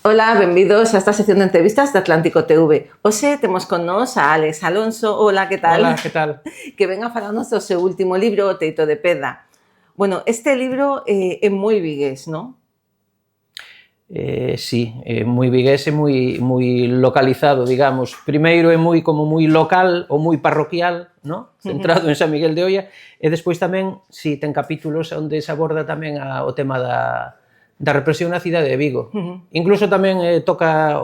Ola, benvidos a esta sección de entrevistas de Atlántico TV. Hoxe temos con nós a Álex Alonso. Ola, que tal? Ola, que tal? Que ven a falarnos do seu último libro, O teito de pedra. Bueno, este libro é moi vigués, non? Sí, é moi vigués e moi localizado, digamos. Primeiro é moi local ou moi parroquial, ¿no? Centrado en San Miguel de Oia, e despois tamén, si, ten capítulos onde se aborda tamén o tema da represión na cidade de Vigo. Incluso tamén toca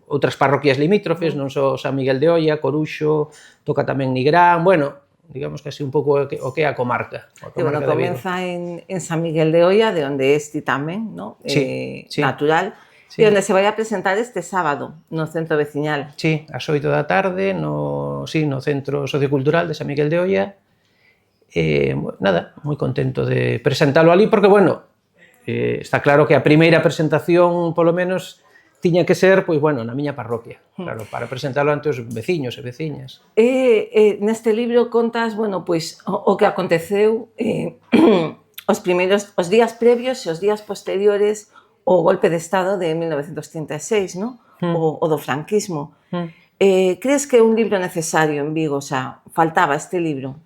outras parroquias limítrofes, non só San Miguel de Oia, Coruxo, toca tamén Nigrán, bueno, digamos que así un pouco o que é a comarca. Que, bueno, comeza en San Miguel de Oia, de onde es ti tamén, ¿no? Sí. Natural, sí. E onde se vai a presentar este sábado, no centro veciñal. Sí, ás 8 da tarde, no Centro Sociocultural de San Miguel de Oia. Nada, moi contento de presentalo ali, porque, bueno, está claro que a primeira presentación, polo menos, tiña que ser, pois, bueno, na miña parroquia, claro, para presentalo ante os veciños e veciñas. Neste libro contas, bueno, pois, o que aconteceu os días previos e os días posteriores ao golpe de Estado de 1936, non? O do franquismo. Crees que é un libro necesario en Vigo? O sea, faltaba este libro?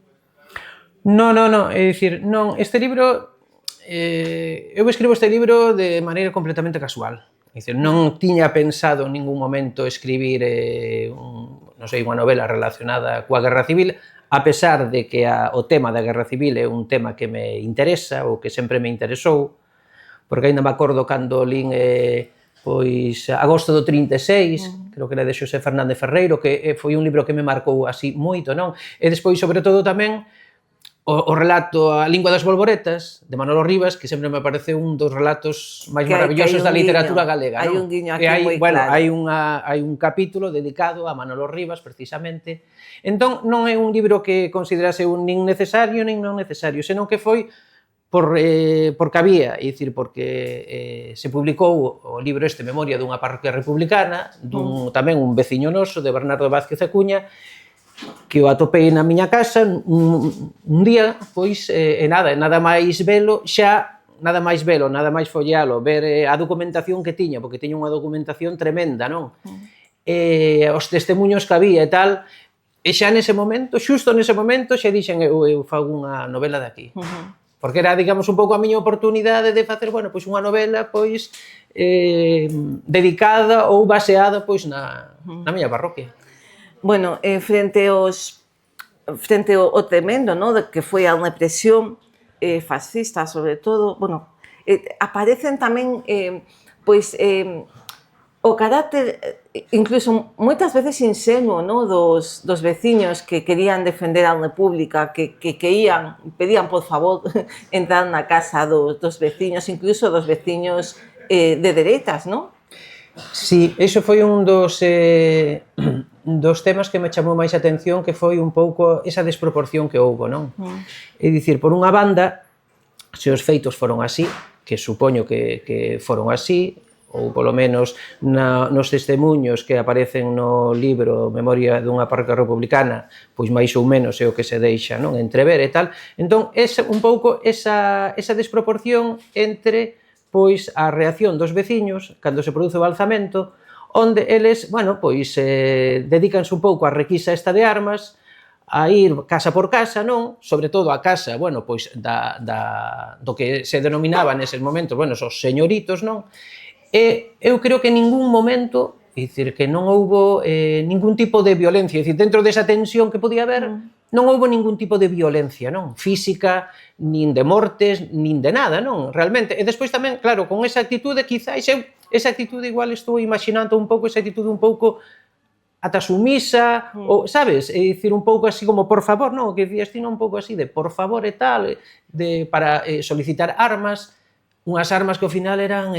Non, é dicir, non, este libro, eu escribo este libro de maneira completamente casual. É dicir, non tiña pensado en ningún momento escribir unha novela relacionada coa Guerra Civil, a pesar de que o tema da Guerra Civil é un tema que me interesa ou que sempre me interesou, porque ainda me acordo cando lín pois Agosto do 36, creo que era de Xosé Fernández Ferreiro, que foi un libro que me marcou así moito, non? E despois, sobre todo, tamén o relato A lingua das bolboretas, de Manolo Rivas, que sempre me pareceu un dos relatos máis maravillosos da literatura galega. Hai un guiño aquí moi claro. Hai un capítulo dedicado a Manolo Rivas, precisamente. Entón, non é un libro que considerase nin necesario nin non necesario, senón que foi porque había, é dicir, porque se publicou o libro este, Memoria dunha parroquia republicana, tamén un veciño noso, de Bernardo Vázquez Acuña, que o atopei na miña casa un día, pois, nada máis velo, nada máis follealo, ver a documentación que tiña, porque tiña unha documentación tremenda, non? Os testemunhos que había e tal, e xa nese momento, xusto nese momento, xa dixen eu fago unha novela de aquí. Porque era, digamos, un pouco a miña oportunidade de facer, bueno, pois unha novela, pois, dedicada ou baseada, pois, na miña parroquia. Bueno, frente ao tremendo, ¿no?, que foi a represión fascista, sobre todo, bueno, aparecen tamén, pois, o carácter, incluso moitas veces insenuo, ¿no?, dos veciños que querían defender a República, que pedían por favor entrar na casa dos veciños, incluso dos veciños de dereitas, ¿no? Sí, iso foi un dos temas que me chamou máis a atención, que foi un pouco esa desproporción que houbo, non? É dicir, por unha banda, se os feitos foron así, que supoño que foron así, ou polo menos nos testemuños que aparecen no libro Memoria dunha parroquia republicana, pois máis ou menos é o que se deixa, non, entrever e tal. Entón, un pouco esa desproporción entre pois a reacción dos veciños cando se produce o alzamento, onde eles, bueno, pois dedícanse un pouco á requisa esta de armas, a ir casa por casa, non? Sobre todo a casa, bueno, pois do que se denominaba neses momentos, bueno, os señoritos, non? E eu creo que en ningún momento, é dicir, que non houbo ningún tipo de violencia, é dicir, dentro desa tensión que podía haber, non houbo ningún tipo de violencia, non? Física, nin de mortes, nin de nada, non? Realmente. E despois tamén, claro, con esa actitude, quizáis esa actitude igual estou imaginando un pouco, esa actitude un pouco ata sumisa, ou, sabes? É dicir, un pouco así como, por favor, non? Que dicías ti, non, un pouco así de, por favor e tal, para solicitar armas, unhas armas que ao final eran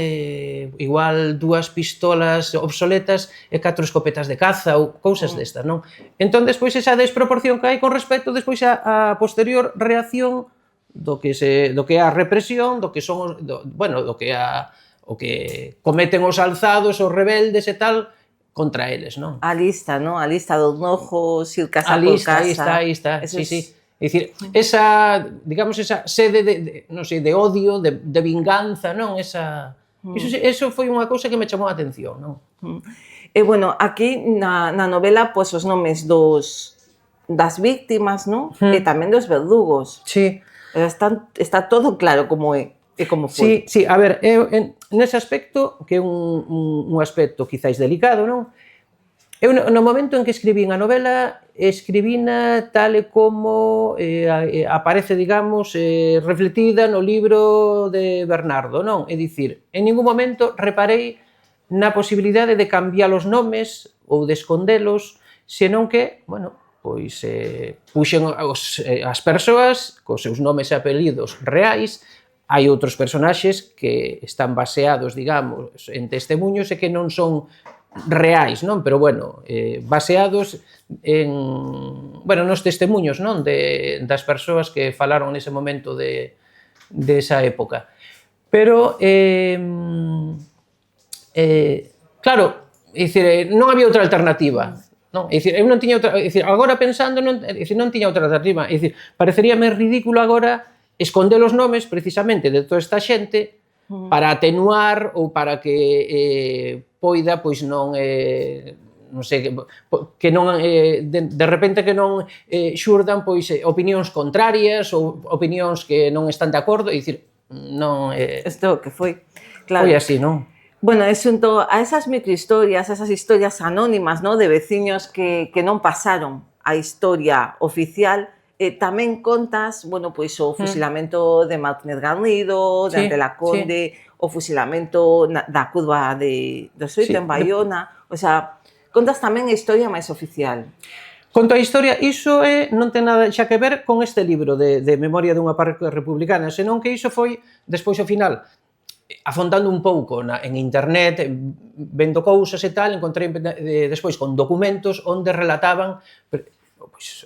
igual 2 pistolas obsoletas e 4 escopetas de caza ou cousas destas, non? Entón, despois, esa desproporción que hai con respecto despois a posterior reacción do que é a represión, do que son, bueno, do que o que cometen os alzados, os rebeldes e tal, contra eles, non? A lista, non? A lista dos nojos, ir casa por casa. Aí está, sí. É dicir, esa, digamos, esa sede de, non sei, de odio, de vinganza, non? Esa Eso foi unha cousa que me chamou a atención, non? E, bueno, aquí na novela, pois, os nomes das víctimas, non? E tamén dos verdugos. Sí. Está todo claro como é e como foi. Sí, a ver, nese aspecto, que é un aspecto quizáis delicado, non? Eu no momento en que escribín a novela, escribina tal e como aparece, digamos, reflectida no libro de Bernardo, non? É dicir, en ningún momento reparei na posibilidade de cambiar os nomes ou de escondelos, senón que, bueno, pois puxen as persoas cos seus nomes e apelidos reais. Hai outros personaxes que están baseados, digamos, en testemunhos e que non son reais, non? Pero, bueno, baseados nos testemuños, non? Das persoas que falaron nese momento desa época. Pero, claro, non había outra alternativa, non? É dicir, eu non tiña outra, agora pensando, non tiña outra alternativa. É dicir, pareceríame ridículo agora esconder os nomes, precisamente, de toda esta xente para atenuar ou para que poida, pois, non sei, que non, de repente que non xurdan, pois, opinións contrarias ou opinións que non están de acordo, é dicir, non... Isto que foi, claro. Foi así, non? Bueno, e xunto a esas microhistorias, esas historias anónimas, non, de veciños que non pasaron a historia oficial, tamén contas, bueno, pois o fusilamento de Martínez Garnido, de Antela Conde, o fusilamento da curva do Xoito en Baiona, o sea, contas tamén a historia máis oficial. Conto a historia, iso non ten nada xa que ver con este libro de Memoria dunha parroquia republicana, senón que iso foi, despois ao final, afondando un pouco en internet, vendo cousas e tal, encontrei despois con documentos onde relataban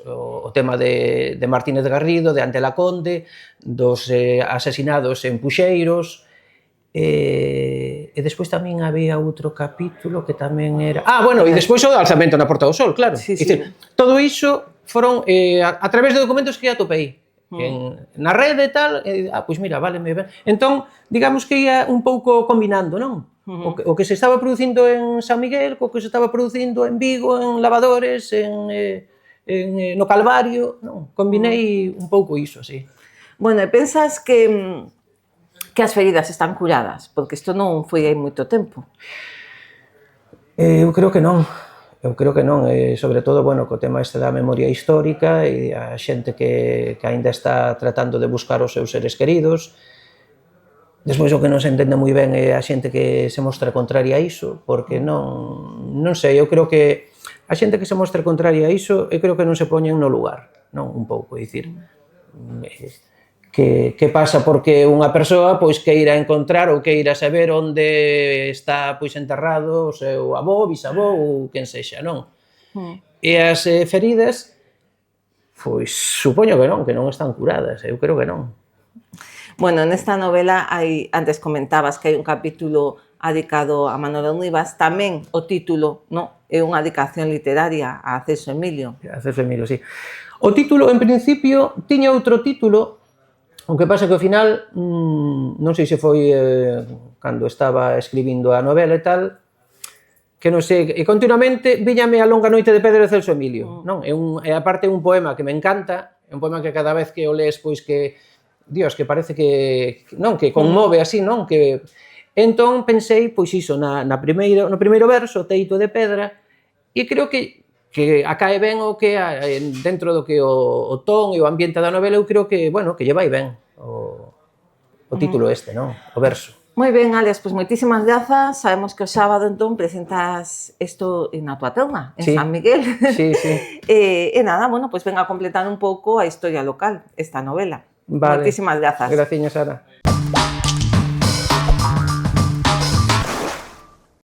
o tema de Martínez Garrido, de Antela Conde, dos asesinados en Puxeiros, e despois tamén había outro capítulo que tamén era... E despois o alzamento na Porta do Sol, claro. Todo iso foron a través de documentos que atopei na rede e tal, pois mira, váleme ben. Entón, digamos que ia un pouco combinando, non? O que se estaba producindo en San Miguel, co que se estaba producindo en Vigo, en Lavadores, no Calvario, non? Combinei un pouco iso, así. Bueno, e pensas que as feridas están curadas? Porque isto non foi hai moito tempo. Eu creo que non. Sobre todo, bueno, co tema este da memoria histórica e a xente que aínda está tratando de buscar os seus seres queridos. Despois o que non se entende moi ben é a xente que se mostra contraria a iso, porque non sei, eu creo que a xente que se mostra contraria a iso, eu creo que non se poñen no lugar, non? Un pouco, é dicir, que pasa porque unha persoa pois queira encontrar ou queira saber onde está pois enterrado o seu avó, bisavó ou quen sexa, non? E as feridas, pois supoño que non están curadas, eu creo que non. Bueno, nesta novela antes comentabas que hai un capítulo dedicado a Manolo Nivas, tamén o título, non? É unha dedicación literaria a Celso Emilio. A Celso Emilio, sí. O título, en principio, tiña outro título. O que pasa que ao final, non sei se foi cando estaba escribindo a novela e tal, que non sei, e continuamente viñame a longa noite de Pedro de Celso Emilio, non? E aparte é un poema que me encanta, é un poema que cada vez que o lees, pois que, Dios, que parece que, non, que conmove así, non? Que entón pensei, pois iso, no primeiro verso, Teito de Pedra, e creo que acae ben o que dentro do que o ton e o ambiente da novela, eu creo que, bueno, que lle vai ben o título este, non? O verso. Moi ben, Alex, pois moitísimas grazas. Sabemos que o sábado, entón, presentas isto na tua terna, en San Miguel. Sí. E nada, bueno, pois ven a completar un pouco a historia local, esta novela. Vale. Moitísimas grazas. Graciñas, Sara.